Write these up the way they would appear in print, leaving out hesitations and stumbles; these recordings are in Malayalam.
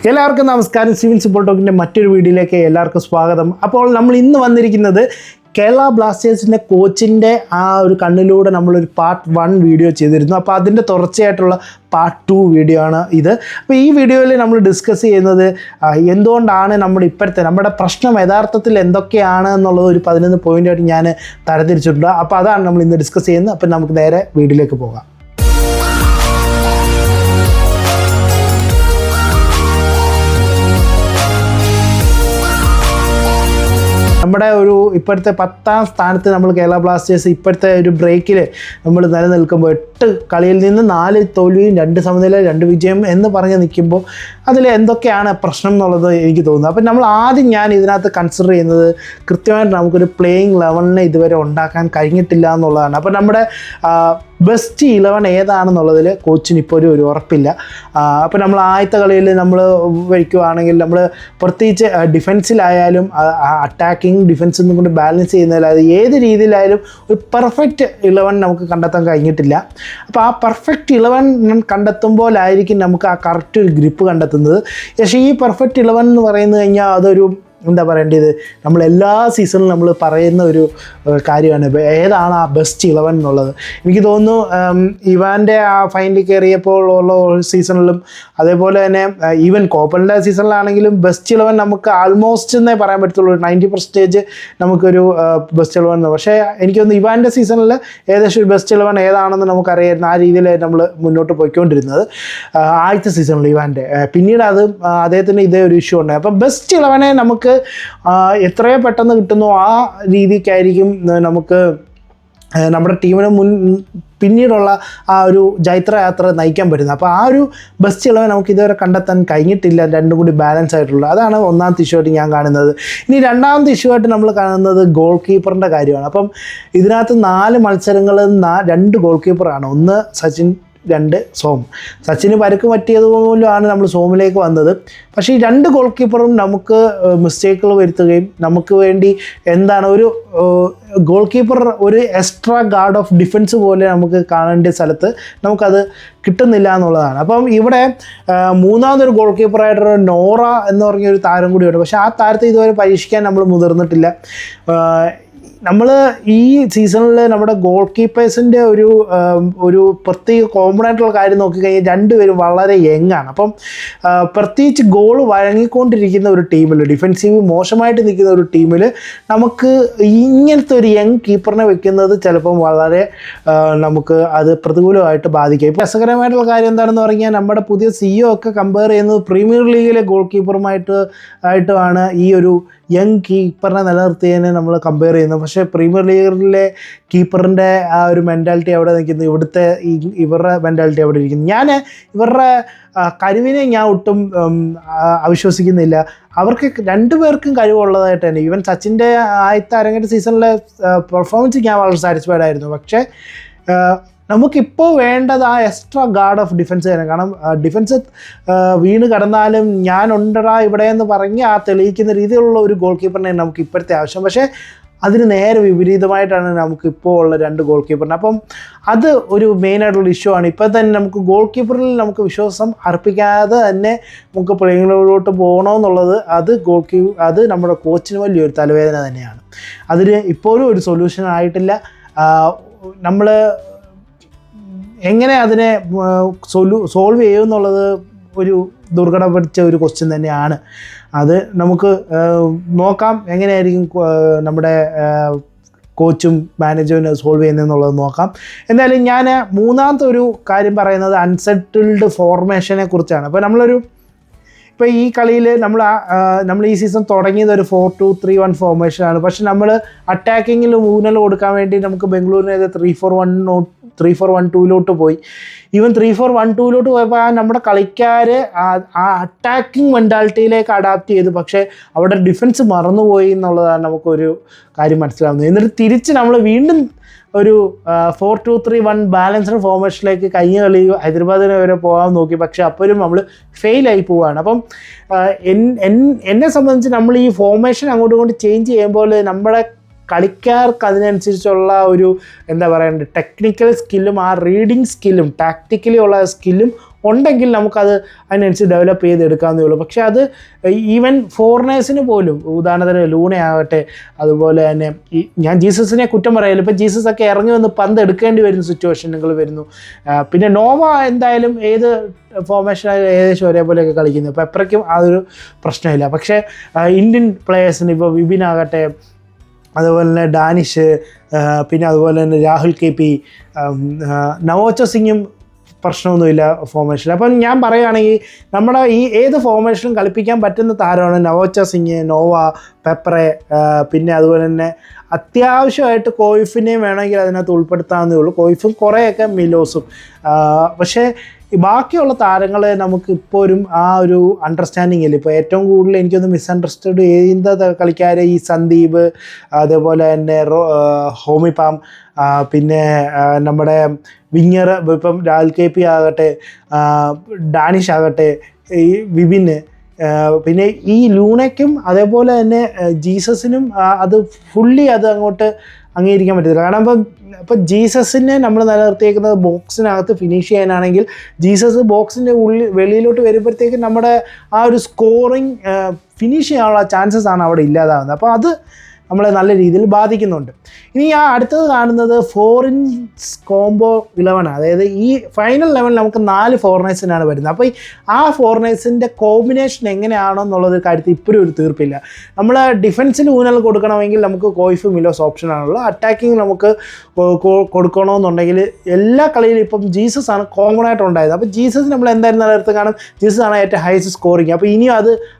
എല്ലാവർക്കും നമസ്കാരം. സിവിൽ ഫുട്ബോൾ ടോക്കിൻ്റെ മറ്റൊരു വീഡിയോയിലേക്ക് എല്ലാവർക്കും സ്വാഗതം. അപ്പോൾ നമ്മൾ ഇന്ന് വന്നിരിക്കുന്നത് കേരള ബ്ലാസ്റ്റേഴ്സിൻ്റെ കോച്ചിൻ്റെ ആ ഒരു കണ്ണിലൂടെ നമ്മളൊരു പാർട്ട് 1 വീഡിയോ ചെയ്തിരുന്നു. അപ്പോൾ അതിൻ്റെ തുടർച്ചയായിട്ടുള്ള പാർട്ട് 2 വീഡിയോ ആണ് ഇത്. അപ്പോൾ ഈ വീഡിയോയിൽ നമ്മൾ ഡിസ്കസ് ചെയ്യുന്നത് എന്തുകൊണ്ടാണ് നമ്മുടെ പ്രശ്നം യഥാർത്ഥത്തിൽ എന്തൊക്കെയാണ് എന്നുള്ളത് ഒരു 11 പോയിൻ്റായിട്ട് ഞാൻ തരംതിരിച്ചിട്ടുണ്ട്. അപ്പോൾ അതാണ് നമ്മൾ ഇന്ന് ഡിസ്കസ് ചെയ്യുന്നത്. അപ്പോൾ നമുക്ക് നേരെ വീഡിയോയിലേക്ക് പോകാം. നമ്മുടെ ഇപ്പോഴത്തെ 10ാം സ്ഥാനത്ത് നമ്മൾ കേരള ബ്ലാസ്റ്റേഴ്സ് ഇപ്പോഴത്തെ ഒരു ബ്രേക്കിൽ നമ്മൾ നിലനിൽക്കുമ്പോൾ 8 കളിയിൽ നിന്ന് 4 തോൽവിയും 2 സമനില 2 വിജയം എന്ന് പറഞ്ഞ് നിൽക്കുമ്പോൾ അതിൽ എന്തൊക്കെയാണ് പ്രശ്നം എന്നുള്ളത് എനിക്ക് തോന്നുന്നു. അപ്പം നമ്മൾ ആദ്യം ഞാൻ ഇതിനകത്ത് കൺസിഡർ ചെയ്യുന്നത് കൃത്യമായിട്ട് നമുക്കൊരു പ്ലേയിങ് 11 ഇതുവരെ ഉണ്ടാക്കാൻ കഴിഞ്ഞിട്ടില്ല എന്നുള്ളതാണ്. അപ്പം നമ്മുടെ ബെസ്റ്റ് 11 ഏതാണെന്നുള്ളതിൽ കോച്ചിന് ഇപ്പോൾ ഒരു ഉറപ്പില്ല. അപ്പോൾ നമ്മൾ ആദ്യത്തെ കളിയിൽ നമ്മൾ വയ്ക്കുകയാണെങ്കിൽ നമ്മൾ പ്രത്യേകിച്ച് ഡിഫൻസിലായാലും അറ്റാക്കിങ് ഡിഫൻസ് ഒന്നും കൊണ്ട് ബാലൻസ് ചെയ്യുന്നതിലായാലും ഏത് രീതിയിലായാലും ഒരു പെർഫെക്റ്റ് 11 നമുക്ക് കണ്ടെത്താൻ കഴിഞ്ഞിട്ടില്ല. അപ്പോൾ ആ പെർഫെക്റ്റ് 11 കണ്ടെത്തുമ്പോഴായിരിക്കും നമുക്ക് ആ കറക്റ്റ് ഒരു ഗ്രിപ്പ് കണ്ടെത്തുന്നത്. പക്ഷേ ഈ പെർഫെക്റ്റ് 11 എന്ന് പറയുന്നത് കഴിഞ്ഞാൽ അതൊരു എന്താ പറയേണ്ടത്, നമ്മൾ എല്ലാ സീസണിലും നമ്മൾ പറയുന്ന ഒരു കാര്യമാണ് ഏതാണ് ആ ബെസ്റ്റ് 11 എന്നുള്ളത്. എനിക്ക് തോന്നുന്നു ഇവാൻ്റെ ആ ഫൈനലിൽ കയറിയപ്പോൾ ഉള്ള സീസണിലും അതേപോലെ തന്നെ ഈവൻ കോപ്പലിൻ്റെ സീസണിലാണെങ്കിലും ബെസ്റ്റ് 11 നമുക്ക് ആൾമോസ്റ്റ് എന്നേ പറയാൻ പറ്റത്തുള്ളൂ. 90% നമുക്കൊരു ബെസ്റ്റ് 11. പക്ഷേ എനിക്ക് തോന്നുന്നു ഇവാൻ്റെ സീസണിൽ ഏകദേശം ഒരു ബെസ്റ്റ് 11 ഏതാണെന്ന് നമുക്കറിയായിരുന്നു. ആ രീതിയിലായിരുന്നു നമ്മൾ മുന്നോട്ട് പോയിക്കൊണ്ടിരുന്നത് ആദ്യത്തെ സീസണിൽ ഇവാൻ്റെ. പിന്നീട് അദ്ദേഹത്തിന് ഇതേ ഒരു ഇഷ്യൂ ഉണ്ടായി. അപ്പം ബെസ്റ്റ് 11 നമുക്ക് എത്രയോ പെട്ടെന്ന് കിട്ടുന്നു ആ രീതിക്കായിരിക്കും നമുക്ക് നമ്മുടെ ടീമിന് പിന്നീടുള്ള ആ ഒരു ജൈത്രയാത്ര നയിക്കാൻ പറ്റുന്നത്. അപ്പോൾ ആ ഒരു ബെസ്റ്റ് 11 നമുക്ക് ഇതുവരെ കണ്ടെത്താൻ കഴിഞ്ഞിട്ടില്ല. രണ്ടും കൂടി ബാലൻസ് ആയിട്ടുള്ള അതാണ് ഒന്നാമത്തെ ഇഷ്യൂ ആയിട്ട് ഞാൻ കാണുന്നത്. ഇനി രണ്ടാമത്തെ ഇഷ്യൂ ആയിട്ട് നമ്മൾ കാണുന്നത് ഗോൾ കീപ്പറിൻ്റെ കാര്യമാണ്. അപ്പം ഇതിനകത്ത് 4 മത്സരങ്ങളിൽ 2 ഗോൾ കീപ്പറാണ്. ഒന്ന് സച്ചിൻ, 2 സോം. സച്ചിന് പരുക്ക് പറ്റിയതുപോലെയാണ് നമ്മൾ സോമിലേക്ക് വന്നത്. പക്ഷേ ഈ 2 ഗോൾ കീപ്പറും നമുക്ക് മിസ്റ്റേക്കുകൾ വരുത്തുകയും നമുക്ക് വേണ്ടി ഒരു ഗോൾ കീപ്പർ ഒരു എക്സ്ട്രാ ഗാർഡ് ഓഫ് ഡിഫൻസ് പോലെ നമുക്ക് കാണേണ്ട സ്ഥലത്ത് നമുക്കത് കിട്ടുന്നില്ല എന്നുള്ളതാണ്. അപ്പം ഇവിടെ മൂന്നാമതൊരു ഗോൾ കീപ്പറായിട്ടൊരു നോറ എന്ന് പറഞ്ഞൊരു താരം കൂടിയുണ്ട്. പക്ഷേ ആ താരത്തെ ഇതുവരെ പരീക്ഷിക്കാൻ നമ്മൾ മുതിർന്നിട്ടില്ല. നമ്മൾ ഈ സീസണിൽ നമ്മുടെ ഗോൾ കീപ്പേഴ്സിൻ്റെ ഒരു പ്രത്യേക കോമൺ ആയിട്ടുള്ള കാര്യം നോക്കിക്കഴിഞ്ഞാൽ 2 പേരും വളരെ യങ്ങാണ്. അപ്പം പ്രത്യേകിച്ച് ഗോൾ വഴങ്ങിക്കൊണ്ടിരിക്കുന്ന ഒരു ടീമിൽ, ഡിഫെൻസീവ് മോശമായിട്ട് നിൽക്കുന്ന ഒരു ടീമിൽ നമുക്ക് ഇങ്ങനത്തെ ഒരു യങ് കീപ്പറിനെ വെക്കുന്നത് ചിലപ്പം വളരെ നമുക്ക് അത് പ്രതികൂലമായിട്ട് ബാധിക്കും. ഇപ്പോൾ രസകരമായിട്ടുള്ള കാര്യം എന്താണെന്ന് പറഞ്ഞാൽ നമ്മുടെ പുതിയ CEO ഒക്കെ കമ്പയർ ചെയ്യുന്നത് പ്രീമിയർ ലീഗിലെ ഗോൾ കീപ്പറുമായിട്ടാണ് ഈ ഒരു യങ് കീപ്പറിനെ നിലനിർത്തിയതിനെ നമ്മൾ കമ്പയർ ചെയ്യുന്നത്. പക്ഷേ പ്രീമിയർ ലീഗിലെ കീപ്പറിൻ്റെ ആ ഒരു മെൻറ്റാലിറ്റി അവിടെ നിൽക്കുന്നു, ഇവരുടെ മെൻറ്റാലിറ്റി അവിടെ ഇരിക്കുന്നു. ഞാൻ ഇവരുടെ കഴിവിനെ ഞാൻ ഒട്ടും അവിശ്വസിക്കുന്നില്ല. അവർക്ക് 2 പേർക്കും കഴിവുള്ളതായിട്ട് തന്നെ. ഈവൻ സച്ചിൻ്റെ ആദ്യത്തെ അരങ്ങേറ്റ സീസണിലെ പെർഫോമൻസ് ഞാൻ വളരെ സാറ്റിസ്ഫൈഡ് ആയിരുന്നു. പക്ഷേ നമുക്കിപ്പോൾ വേണ്ടത് ആ എക്സ്ട്രാ ഗാർഡ് ഓഫ് ഡിഫൻസ് തന്നെ. കാരണം ഡിഫൻസ് വീണ് കടന്നാലും ഞാൻ ഉണ്ടടാ ഇവിടെ എന്ന് പറഞ്ഞ് ആ തെളിയിക്കുന്ന രീതിയിലുള്ള ഒരു ഗോൾ കീപ്പറിനെ നമുക്ക് ഇപ്പോഴത്തെ ആവശ്യം. പക്ഷേ അതിന് നേരെ വിപരീതമായിട്ടാണ് നമുക്കിപ്പോൾ ഉള്ള 2 ഗോൾ കീപ്പറിന്. അപ്പം അത് ഒരു മെയിനായിട്ടുള്ള ഇഷ്യൂ ആണ്. ഇപ്പം തന്നെ നമുക്ക് ഗോൾ കീപ്പറിൽ നമുക്ക് വിശ്വാസം അർപ്പിക്കാതെ തന്നെ നമുക്ക് പ്ലേയിങ്ങിലോട്ട് പോകണമെന്നുള്ളത് അത് നമ്മുടെ കോച്ചിന് വലിയൊരു തലവേദന തന്നെയാണ്. അതിന് ഇപ്പോഴും ഒരു സൊല്യൂഷൻ ആയിട്ടില്ല. നമ്മൾ എങ്ങനെ അതിനെ സോൾവ് ചെയ്യുമെന്നുള്ളത് ഒരു ദുർഘടം പിടിച്ച ഒരു ക്വസ്റ്റ്യൻ തന്നെയാണ്. അത് നമുക്ക് നോക്കാം എങ്ങനെയായിരിക്കും നമ്മുടെ കോച്ചും മാനേജറും സോൾവ് ചെയ്യുന്നതെന്നുള്ളത് നോക്കാം. എന്തായാലും ഞാൻ മൂന്നാമത്തെ ഒരു കാര്യം പറയുന്നത് അൺസെറ്റിൽഡ് ഫോർമേഷനെ കുറിച്ചാണ്. അപ്പോൾ ഇപ്പോൾ ഈ കളിയിൽ നമ്മൾ ഈ സീസൺ തുടങ്ങിയത് ഒരു 4-2-3-1 ഫോർമേഷനാണ്. പക്ഷെ നമ്മൾ അറ്റാക്കിങ്ങിൽ ഊന്നൽ കൊടുക്കാൻ വേണ്ടി നമുക്ക് ബംഗളൂരിനെ 3-4-1-2 പോയി. ഈവൻ 3-4-1-2 പോയപ്പോൾ നമ്മുടെ കളിക്കാർ ആ അറ്റാക്കിംഗ് മെൻറ്റാലിറ്റിയിലേക്ക് അഡാപ്റ്റ് ചെയ്തു. പക്ഷേ അവിടെ ഡിഫൻസ് മറന്നുപോയി എന്നുള്ളതാണ് നമുക്കൊരു കാര്യം മനസ്സിലാവുന്നത്. എന്നിട്ട് തിരിച്ച് നമ്മൾ വീണ്ടും ഒരു 4-2-3-1 ബാലൻസ്ഡ് ഫോർമേഷനിലേക്ക് കഴിഞ്ഞ കളി ഹൈദരാബാദിനെ വരെ പോകാൻ നോക്കി. പക്ഷെ അപ്പോഴും നമ്മൾ ഫെയിലായി പോവുകയാണ്. അപ്പം എന്നെ സംബന്ധിച്ച് നമ്മൾ ഈ ഫോർമേഷൻ അങ്ങോട്ടും ചേഞ്ച് ചെയ്യുമ്പോൾ നമ്മുടെ കളിക്കാർക്ക് അതിനനുസരിച്ചുള്ള ഒരു ടെക്നിക്കൽ സ്കില്ലും ആ റീഡിങ് സ്കില്ലും ടാക്റ്റിക്കലി ഉള്ള സ്കില്ലും ഉണ്ടെങ്കിൽ നമുക്കത് അതിനനുസരിച്ച് ഡെവലപ്പ് ചെയ്തെടുക്കാവുന്നേ ഉള്ളൂ. പക്ഷേ അത് ഈവൻ ഫോറിനേഴ്സിന് പോലും, ഉദാഹരണത്തിന് ലൂണയാകട്ടെ, അതുപോലെ തന്നെ ഞാൻ ജീസസിനെ കുറ്റം പറയാമല്ലോ, ഇപ്പോൾ ജീസസ് ഒക്കെ ഇറങ്ങി വന്ന് പന്ത് എടുക്കേണ്ടി വരുന്ന സിറ്റുവേഷനുകൾ വരുന്നു. പിന്നെ നോവ എന്തായാലും ഏത് ഫോർമേഷൻ ഏകദേശം ഒരേപോലെയൊക്കെ കളിക്കുന്നത്, പെപ്രയ്ക്കും അതൊരു പ്രശ്നമില്ല. പക്ഷേ ഇന്ത്യൻ പ്ലേയേഴ്സിന് ഇപ്പോൾ വിപിനാകട്ടെ, അതുപോലെ തന്നെ ഡാനിഷ്, പിന്നെ അതുപോലെ തന്നെ രാഹുൽ KP, നവോച്ച സിംഗും പ്രശ്നമൊന്നുമില്ല ഫോർമേഷനിൽ. അപ്പം ഞാൻ പറയുകയാണെങ്കിൽ നമ്മുടെ ഈ ഏത് ഫോർമേഷനും കളിപ്പിക്കാൻ പറ്റുന്ന താരമാണ് നവോച്ച സിംഗ്, നോവ, പെപ്രെ, പിന്നെ അതുപോലെ തന്നെ അത്യാവശ്യമായിട്ട് കോയിഫിനെയും വേണമെങ്കിൽ അതിനകത്ത് ഉൾപ്പെടുത്താവുന്നേ ഉള്ളൂ. കോയിഫും കുറേയൊക്കെ മിലോസും. പക്ഷേ ബാക്കിയുള്ള താരങ്ങളെ നമുക്ക് ഇപ്പോഴും ആ ഒരു അണ്ടർസ്റ്റാൻഡിങ് ഇല്ല. ഇപ്പോൾ ഏറ്റവും കൂടുതൽ എനിക്കൊന്ന് മിസ്അണ്ടർസ്റ്റാൻഡ് ചെയ്യുന്ന കളിക്കാർ ഈ സന്ദീപ്, അതേപോലെ തന്നെ ഹോമിപാം, പിന്നെ നമ്മുടെ വിങ്ങർ ഇപ്പം രാഹുൽ KP ആകട്ടെ, ഡാനിഷ് ആകട്ടെ, ഈ വിപിന്, പിന്നെ ഈ ലൂണയ്ക്കും അതേപോലെ തന്നെ ജീസസിനും അത് ഫുള്ളി അത് അങ്ങോട്ട് അംഗീകരിക്കാൻ പറ്റത്തില്ല. കാരണം ഇപ്പം ജീസസിനെ നമ്മൾ നിലനിർത്തിയേക്കുന്നത് ബോക്സിനകത്ത് ഫിനിഷ് ചെയ്യാനാണെങ്കിൽ ജീസസ് ബോക്സിൻ്റെ വെളിയിലോട്ട് വരുമ്പോഴത്തേക്കും നമ്മുടെ ആ ഒരു സ്കോറിങ് ഫിനിഷ് ചെയ്യാനുള്ള ചാൻസസ് ആണ് അവിടെ ഇല്ലാതാവുന്നത്. അപ്പോൾ അത് നമ്മളെ നല്ല രീതിയിൽ ബാധിക്കുന്നുണ്ട്. ഇനി അടുത്തത് കാണുന്നത് ഫോറിൻസ് കോംബോ 11, അതായത് ഈ ഫൈനൽ ലെവലിൽ നമുക്ക് 4 ഫോറിനേഴ്സിനാണ് വരുന്നത്. അപ്പോൾ ആ ഫോറിനേഴ്സിൻ്റെ കോമ്പിനേഷൻ എങ്ങനെയാണോ എന്നുള്ളൊരു കാര്യത്തിൽ ഇപ്പോഴും ഒരു തീർപ്പില്ല. നമ്മൾ ഡിഫൻസിൽ ഊന്നൽ കൊടുക്കണമെങ്കിൽ നമുക്ക് കോയിഫ് മിലോസ് ഓപ്ഷനാണുള്ളത്. അറ്റാക്കിങ് നമുക്ക് കൊടുക്കണമെന്നുണ്ടെങ്കിൽ എല്ലാ കളിയിലും ഇപ്പം ജീസസ് ആണ് കോമൺ ആയിട്ടുണ്ടായത്. അപ്പോൾ ജീസസ് നമ്മൾ എന്തായാലും നിലനിർത്തി കാണും. ജീസസ് ആണ് ഏറ്റവും ഹൈസ്റ്റ് സ്കോറിങ്. അപ്പോൾ ഇനിയും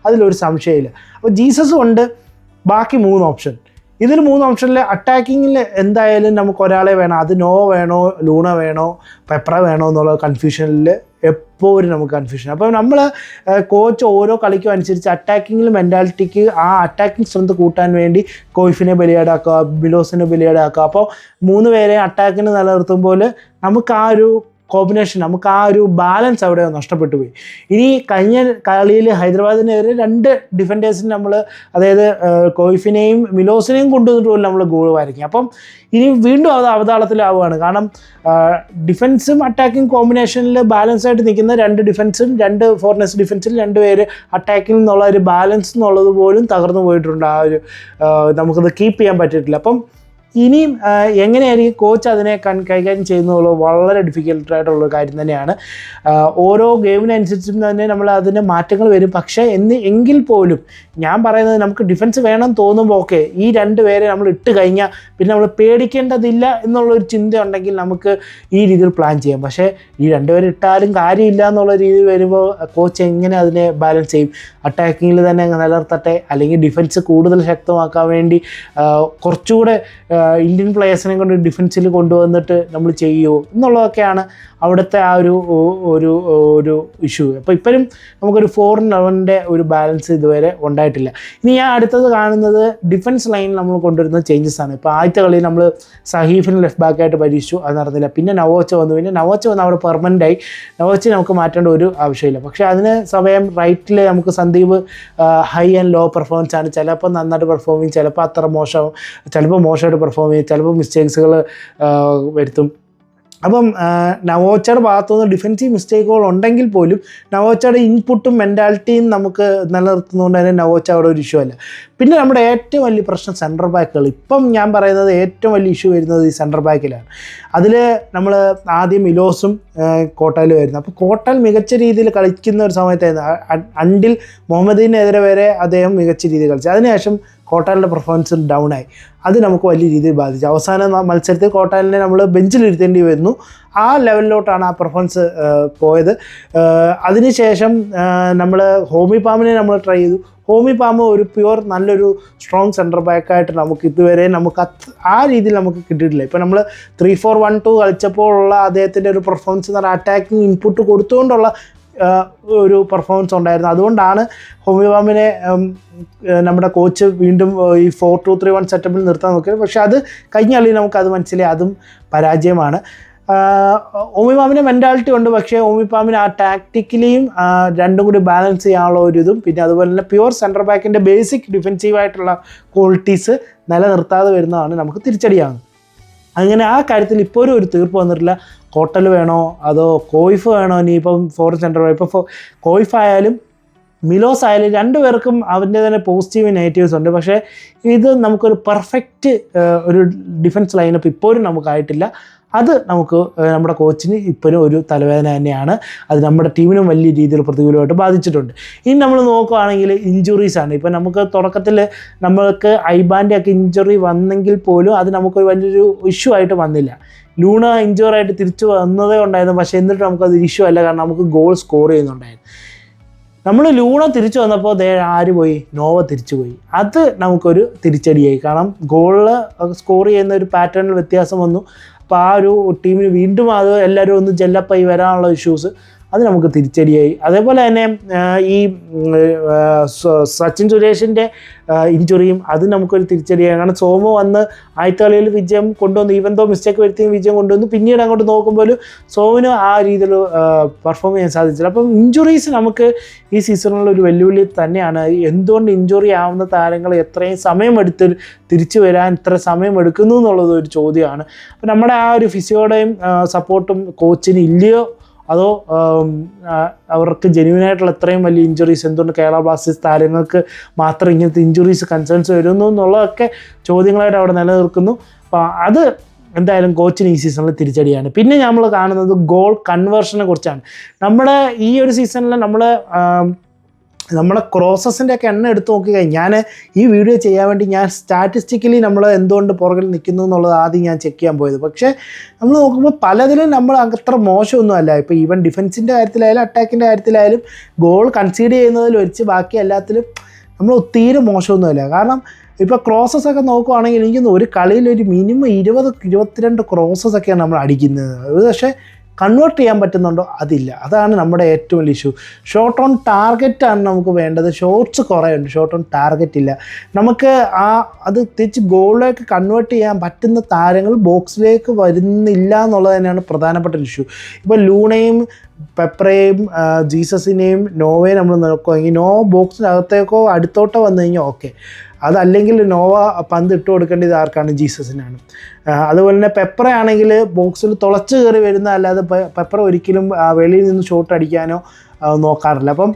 അതിലൊരു സംശയമില്ല. അപ്പോൾ ജീസസും ഉണ്ട്. ബാക്കി 3 ഓപ്ഷൻ. ഇതിൽ 3 ഓപ്ഷനിൽ അറ്റാക്കിങ്ങിൽ എന്തായാലും നമുക്ക് ഒരാളെ വേണം. അത് നോവ വേണോ, ലൂണ വേണോ, പെപ്ര വേണോ എന്നുള്ള കൺഫ്യൂഷനിൽ എപ്പോഴും നമുക്ക് കൺഫ്യൂഷൻ. അപ്പോൾ നമ്മൾ കോച്ച് ഓരോ കളിക്കും അനുസരിച്ച് അറ്റാക്കിങ്ങിൽ മെൻറ്റാലിറ്റിക്ക് ആ അറ്റാക്കിംഗ് സ്ട്രെങ്ത് കൂട്ടാൻ വേണ്ടി കോയിഫിനെ ബലിയാടാക്കുക, മിലോസിനെ ബലിയാടാക്കുക. അപ്പോൾ 3 പേരെ അറ്റാക്കിന് നിലനിർത്തുമ്പോൾ നമുക്ക് ആ ഒരു കോമ്പിനേഷൻ, നമുക്ക് ആ ഒരു ബാലൻസ് അവിടെ നഷ്ടപ്പെട്ടു പോയി. ഇനി കഴിഞ്ഞ കളിയിൽ ഹൈദരാബാദിനെതിരെ 2 ഡിഫൻഡേഴ്സിന് നമ്മൾ, അതായത് കോയിഫിനെയും മിലോസിനെയും കൊണ്ടുവന്നിട്ട് പോലും നമ്മൾ ഗോൾ വരയ്ക്കും. അപ്പം ഇനി വീണ്ടും അത് അവതാളത്തിലാവുകയാണ്. കാരണം ഡിഫൻസും അറ്റാക്കിംഗ് കോമ്പിനേഷനിൽ ബാലൻസ് ആയിട്ട് നിൽക്കുന്ന 2 ഡിഫൻസും 2 ഫോറിനേഴ്സ് ഡിഫൻസിൽ 2 പേര് അറ്റാക്കിംഗ് എന്നുള്ള ഒരു ബാലൻസ് എന്നുള്ളത് പോലും തകർന്നു പോയിട്ടുണ്ട്. ആ ഒരു നമുക്കത് കീപ്പ് ചെയ്യാൻ പറ്റിയിട്ടില്ല. അപ്പം ഇനിയും എങ്ങനെയായിരിക്കും കോച്ച് അതിനെ കൈകാര്യം ചെയ്യുന്നതുള്ളൂ വളരെ ഡിഫിക്കൽട്ടായിട്ടുള്ള കാര്യം തന്നെയാണ്. ഓരോ ഗെയിമിനനുസരിച്ചും തന്നെ നമ്മൾ അതിൻ്റെ മാറ്റങ്ങൾ വരും. പക്ഷേ എങ്കിൽ പോലും ഞാൻ പറയുന്നത് നമുക്ക് ഡിഫൻസ് വേണം തോന്നുമ്പോൾ ഓക്കെ, ഈ 2 പേരെ നമ്മൾ ഇട്ട് കഴിഞ്ഞാൽ പിന്നെ നമ്മൾ പേടിക്കേണ്ടതില്ല എന്നുള്ളൊരു ചിന്ത ഉണ്ടെങ്കിൽ നമുക്ക് ഈ രീതിയിൽ പ്ലാൻ ചെയ്യാം. പക്ഷേ ഈ 2 പേര് ഇട്ടാലും കാര്യമില്ല എന്നുള്ള രീതിയിൽ വരുമ്പോൾ കോച്ച് എങ്ങനെ അതിനെ ബാലൻസ് ചെയ്യും? അറ്റാക്കിങ്ങിൽ തന്നെ നിലനിർത്തട്ടെ, അല്ലെങ്കിൽ ഡിഫൻസ് കൂടുതൽ ശക്തമാക്കാൻ വേണ്ടി കുറച്ചുകൂടെ ഇന്ത്യൻ പ്ലേയേഴ്സിനെ കൊണ്ട് ഡിഫൻസിൽ കൊണ്ടുവന്നിട്ട് നമ്മൾ ചെയ്യുമോ എന്നുള്ളതൊക്കെയാണ് അവിടുത്തെ ആ ഒരു ഇഷ്യൂ. അപ്പോൾ ഇപ്പോഴും നമുക്കൊരു 4-11 ഒരു ബാലൻസ് ഇതുവരെ ഉണ്ടായിട്ടില്ല. ഇനി ഞാൻ അടുത്തത് കാണുന്നത് ഡിഫൻസ് ലൈനിൽ നമ്മൾ കൊണ്ടുവരുന്ന ചേഞ്ചസ് ആണ്. ഇപ്പോൾ ആദ്യത്തെ കളിയിൽ നമ്മൾ സഹീഫിന് ലെഫ്റ്റ് ബാക്കായിട്ട് പരീക്ഷിച്ചു, അത് നടന്നില്ല. പിന്നെ നവോച്ച വന്നു അവിടെ പെർമനൻ്റായി. നവോച്ച നമുക്ക് മാറ്റേണ്ട ഒരു ആവശ്യമില്ല. പക്ഷേ അതിന് സമയം റൈറ്റിൽ നമുക്ക് Sandeep high and low performance ആണ്. ചിലപ്പോൾ നന്നായിട്ട് പെർഫോം ചെയ്യും, ചിലപ്പോൾ അത്ര മോശമാവും, ചിലപ്പോൾ മോശമായിട്ട് പെർഫോം ചെയ്യും, ചിലപ്പോൾ മിസ്റ്റേക്സുകൾ വരുത്തും. അപ്പം നവോച്ചയുടെ ഭാഗത്തുനിന്ന് ഡിഫൻസീവ് മിസ്റ്റേക്കുകൾ ഉണ്ടെങ്കിൽ പോലും നവോച്ചയുടെ ഇൻപുട്ടും മെൻറ്റാലിറ്റിയും നമുക്ക് നിലനിർത്തുന്നതുകൊണ്ട് തന്നെ നവോച്ച അവിടെ ഒരു ഇഷ്യൂ അല്ല. പിന്നെ നമ്മുടെ ഏറ്റവും വലിയ പ്രശ്നം സെൻട്രൽ ബാക്കുകൾ. ഇപ്പം ഞാൻ പറയുന്നത് ഏറ്റവും വലിയ ഇഷ്യൂ വരുന്നത് ഈ സെൻട്രൽ ബാക്കിലാണ്. അതിൽ നമ്മൾ ആദ്യം മിലോസും കോട്ടയിലും വരുന്നത്. അപ്പോൾ കോട്ടൽ മികച്ച രീതിയിൽ കളിക്കുന്ന ഒരു സമയത്തായിരുന്നു. അണ്ടിൽ മുഹമ്മദിനെതിരെ വരെ അദ്ദേഹം മികച്ച രീതിയിൽ കളിച്ചു. അതിനുശേഷം കോട്ടാലിൻ്റെ പെർഫോമൻസ് ഡൗൺ ആയി. അത് നമുക്ക് വലിയ രീതിയിൽ ബാധിച്ചു. അവസാന മത്സരത്തിൽ കോട്ടാലിനെ നമ്മൾ ബെഞ്ചിലിരുത്തേണ്ടി വരുന്നു. ആ ലെവലിലോട്ടാണ് ആ പെർഫോമൻസ് പോയത്. അതിനുശേഷം നമ്മൾ ഹോമിപാമിനെ നമ്മൾ ട്രൈ ചെയ്തു. ഹോമിപാമ് ഒരു പ്യുവർ നല്ലൊരു സ്ട്രോങ് സെൻറ്റർ ബാക്കായിട്ട് നമുക്ക് ഇതുവരെ ആ രീതിയിൽ നമുക്ക് കിട്ടിയിട്ടില്ല. ഇപ്പോൾ നമ്മൾ 3-4-1-2 കളിച്ചപ്പോഴുള്ള അദ്ദേഹത്തിൻ്റെ ഒരു പെർഫോമൻസ് എന്ന് പറഞ്ഞാൽ അറ്റാക്കിങ് ഇൻപുട്ട് കൊടുത്തുകൊണ്ടുള്ള ഒരു പെർഫോമൻസ് ഉണ്ടായിരുന്നു. അതുകൊണ്ടാണ് ഹോമിപാമിനെ നമ്മുടെ കോച്ച് വീണ്ടും ഈ 4-2-3-1 സെറ്റപ്പിൽ നിർത്താൻ നോക്കിയത്. പക്ഷേ അത് കഴിഞ്ഞ കളിയിൽ നമുക്കത് മനസ്സിലായി, അതും പരാജയമാണ്. ഓമിപാമിന് മെൻറ്റാലിറ്റി ഉണ്ട്, പക്ഷേ ഓമിപാമിന് ആ ടാക്റ്റിക്കലിയും രണ്ടും കൂടി ബാലൻസ് ചെയ്യാനുള്ള ഒരു ഇതും, പിന്നെ അതുപോലെ തന്നെ പ്യുവർ സെൻറ്റർ ബാക്കിൻ്റെ ബേസിക് ഡിഫെൻസീവായിട്ടുള്ള ക്വാളിറ്റീസ് നിലനിർത്താതെ വരുന്നതാണ് നമുക്ക് തിരിച്ചടിയാകുന്നത്. അങ്ങനെ ആ കാര്യത്തിൽ ഇപ്പോഴും ഒരു തീർപ്പ് വന്നിട്ടില്ല. കോട്ടൽ വേണോ അതോ കോയിഫ് വേണോ, ഇനിയിപ്പം ഫോറിൻ സെൻറ്റർ ഇപ്പോൾ കോയിഫ് ആയാലും മിലോസ് ആയാലും രണ്ടുപേർക്കും അവൻ്റെ തന്നെ പോസിറ്റീവ് നെഗറ്റീവ്സ് ഉണ്ട്. പക്ഷേ ഇത് നമുക്കൊരു പെർഫെക്റ്റ് ഒരു ഡിഫൻസ് ലൈനപ്പ് ഇപ്പോഴും നമുക്കായിട്ടില്ല. അത് നമുക്ക് നമ്മുടെ കോച്ചിന് ഇപ്പോഴും ഒരു തലവേദന തന്നെയാണ്. അത് നമ്മുടെ ടീമിനും വലിയ രീതിയിൽ പ്രതികൂലമായിട്ട് ബാധിച്ചിട്ടുണ്ട്. ഇനി നമ്മൾ നോക്കുകയാണെങ്കിൽ ഇഞ്ചുറീസാണ്. ഇപ്പം നമുക്ക് തുടക്കത്തിൽ നമ്മൾക്ക് ഐബാൻ്റെ ഒക്കെ ഇഞ്ചുറി വന്നെങ്കിൽ പോലും അത് നമുക്കൊരു വലിയൊരു ഇഷ്യൂ ആയിട്ട് വന്നില്ല. ലൂണ ഇഞ്ചുറായിട്ട് തിരിച്ചു വന്നതേ ഉണ്ടായിരുന്നു. പക്ഷേ എന്നിട്ട് നമുക്കത് ഇഷ്യൂ അല്ല, കാരണം നമുക്ക് ഗോൾ സ്കോർ ചെയ്യുന്നുണ്ടായിരുന്നു. നമ്മൾ ലൂണ തിരിച്ചു വന്നപ്പോൾ ആര് പോയി? നോവ തിരിച്ചു പോയി. അത് നമുക്കൊരു തിരിച്ചടിയായി. കാരണം ഗോളിൽ സ്കോർ ചെയ്യുന്ന ഒരു പാറ്റേണിൽ വ്യത്യാസം വന്നു. അപ്പോൾ ആ ഒരു ടീമിന് വീണ്ടും അത് എല്ലാവരും ഒന്ന് ജെല്ലപ്പായി വരാനുള്ള ഇഷ്യൂസ്, അത് നമുക്ക് തിരിച്ചടിയായി. അതേപോലെ തന്നെ ഈ സച്ചിൻ സുരേഷിൻ്റെ ഇഞ്ചുറിയും അത് നമുക്കൊരു തിരിച്ചടിയായി. കാരണം സോമു വന്ന് ആദ്യത്തെ കളിയിൽ വിജയം കൊണ്ടുവന്നു, ഈവൻ ദോ മിസ്റ്റേക്ക് വരുത്തിയും വിജയം കൊണ്ടുവന്നു. പിന്നീട് അങ്ങോട്ട് നോക്കുമ്പോൾ സോമുന് ആ രീതിയിൽ പെർഫോം ചെയ്യാൻ സാധിച്ചില്ല. അപ്പം ഇഞ്ചുറീസ് നമുക്ക് ഈ സീസണിൽ ഒരു വെല്ലുവിളി തന്നെയാണ്. എന്തുകൊണ്ട് ഇഞ്ചുറി ആവുന്ന താരങ്ങൾ എത്രയും സമയമെടുത്ത് തിരിച്ചു വരാൻ ഇത്ര സമയമെടുക്കുന്നു എന്നുള്ളത് ഒരു ചോദ്യമാണ്. അപ്പം നമ്മുടെ ആ ഒരു ഫിസിയോടെയും സപ്പോർട്ടും കോച്ചിന് ഇല്ലയോ, അതോ അവർക്ക് ജെന്യുവനായിട്ടുള്ള എത്രയും വലിയ ഇഞ്ചുറീസ്, എന്തുകൊണ്ട് കേരള ബ്ലാസ്റ്റേഴ്സ് താരങ്ങൾക്ക് മാത്രം ഇങ്ങനത്തെ ഇഞ്ചുറീസ് കൺസേൺസ് വരുന്നു എന്നുള്ളതൊക്കെ ചോദ്യങ്ങളായിട്ട് അവിടെ നിലനിൽക്കുന്നു. അപ്പോൾ അത് എന്തായാലും കോച്ചിന് ഈ സീസണിൽ തിരിച്ചടിയാണ്. പിന്നെ നമ്മൾ കാണുന്നത് ഗോൾ കൺവേർഷനെ കുറിച്ചാണ്. നമ്മുടെ ഈ ഒരു സീസണിൽ നമ്മുടെ ക്രോസസിൻ്റെ ഒക്കെ എണ്ണം എടുത്ത് നോക്കിക്കഴിഞ്ഞാൽ, ഞാൻ ഈ വീഡിയോ ചെയ്യാൻ വേണ്ടി ഞാൻ സ്റ്റാറ്റിസ്റ്റിക്കലി നമ്മൾ എന്തുകൊണ്ട് പുറകിൽ നിൽക്കുന്നു എന്നുള്ളത് ആദ്യം ഞാൻ ചെക്ക് ചെയ്യാൻ പോയത്. പക്ഷേ നമ്മൾ നോക്കുമ്പോൾ പലതിലും നമ്മൾ അത്ര മോശമൊന്നുമല്ല. ഇപ്പോൾ ഈവൻ ഡിഫൻസിൻ്റെ കാര്യത്തിലായാലും അറ്റാക്കിൻ്റെ കാര്യത്തിലായാലും ഗോൾ കൺസീഡ് ചെയ്യുന്നതിൽ വെച്ച് ബാക്കി എല്ലാത്തിലും നമ്മൾ ഒത്തിരി മോശമൊന്നുമല്ല. കാരണം ഇപ്പോൾ ക്രോസസൊക്കെ നോക്കുവാണെങ്കിൽ എനിക്കൊന്ന് ഒരു കളിയിൽ ഒരു മിനിമം 20-22 ക്രോസസൊക്കെയാണ് നമ്മൾ അടിക്കുന്നത്. പക്ഷേ കൺവേർട്ട് ചെയ്യാൻ പറ്റുന്നുണ്ടോ? അതില്ല. അതാണ് നമ്മുടെ ഏറ്റവും വലിയ ഇഷ്യൂ. ഷോട്ട് ഓൺ ടാർഗറ്റാണ് നമുക്ക് വേണ്ടത്. ഷോട്ട്സ് കുറേ ഉണ്ട്, ഷോട്ട് ഓൺ ടാർഗറ്റ് ഇല്ല. നമുക്ക് അത് തിരിച്ച് ഗോളിലേക്ക് കൺവേർട്ട് ചെയ്യാൻ പറ്റുന്ന താരങ്ങൾ ബോക്സിലേക്ക് വരുന്നില്ല എന്നുള്ളത് തന്നെയാണ് പ്രധാനപ്പെട്ട ഒരു ഇഷ്യൂ. ഇപ്പോൾ ലൂണയും പെപ്രയും ജീസസിനെയും നോവയും നമ്മൾ നോക്കുകയാണെങ്കിൽ നോവ ബോക്സിനകത്തേക്കോ അടുത്തോട്ടോ വന്നു കഴിഞ്ഞാൽ ഓക്കെ. അതല്ലെങ്കിൽ നോവ പന്ത് ഇട്ട് കൊടുക്കേണ്ടത് ആർക്കാണ്? ജീസസിനാണ്. അതുപോലെ തന്നെ പെപ്ര ആണെങ്കിൽ ബോക്സിൽ തുളച്ച് കയറി വരുന്ന, അല്ലാതെ പെപ്ര ഒരിക്കലും വെളിയിൽ നിന്ന് ഷോട്ട് അടിക്കാനോ നോക്കാറില്ല. അപ്പം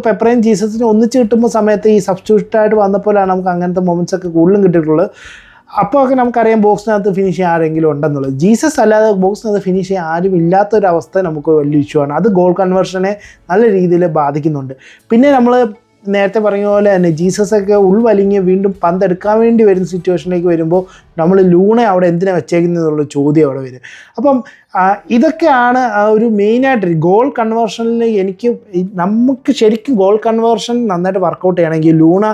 പെപ്രയും ജീസസിനും ഒന്നിച്ച് കിട്ടുമ്പോൾ സമയത്ത് ഈ സബ്സ്റ്റിറ്റ്യൂട്ടായിട്ട് വന്നപ്പോഴാണ് നമുക്ക് അങ്ങനത്തെ മൊമെൻറ്റ്സ് ഒക്കെ കൂടുതലും കിട്ടിയിട്ടുള്ളത്. അപ്പോൾ ഒക്കെ നമുക്കറിയാം ബോക്സിനകത്ത് ഫിനിഷ് ചെയ്യാൻ ആരെങ്കിലും ഉണ്ടെന്നുള്ളത്. ജീസസ് അല്ലാതെ ബോക്സിനകത്ത് ഫിനിഷ് ചെയ്യാൻ ആരും ഇല്ലാത്തൊരവസ്ഥ നമുക്ക് വലിയ ഇഷ്യൂ ആണ്. അത് ഗോൾ കൺവേർഷനെ നല്ല രീതിയിൽ ബാധിക്കുന്നുണ്ട്. പിന്നെ നമ്മൾ നേരത്തെ പറഞ്ഞ പോലെ തന്നെ ജീസസൊക്കെ ഉൾവലിഞ്ഞ് വീണ്ടും പന്തെടുക്കാൻ വേണ്ടി വരുന്ന സിറ്റുവേഷനിലേക്ക് വരുമ്പോൾ നമ്മൾ ലൂണെ അവിടെ എന്തിനാണ് വെച്ചേക്കുന്നതെന്നുള്ള ചോദ്യം അവിടെ വരും. അപ്പം ഇതൊക്കെയാണ് ഒരു മെയിനായിട്ട് ഗോൾ കൺവേർഷനിൽ നമുക്ക് ശരിക്കും ഗോൾ കൺവേർഷൻ നന്നായിട്ട് വർക്കൗട്ട് ചെയ്യണമെങ്കിൽ ലൂണ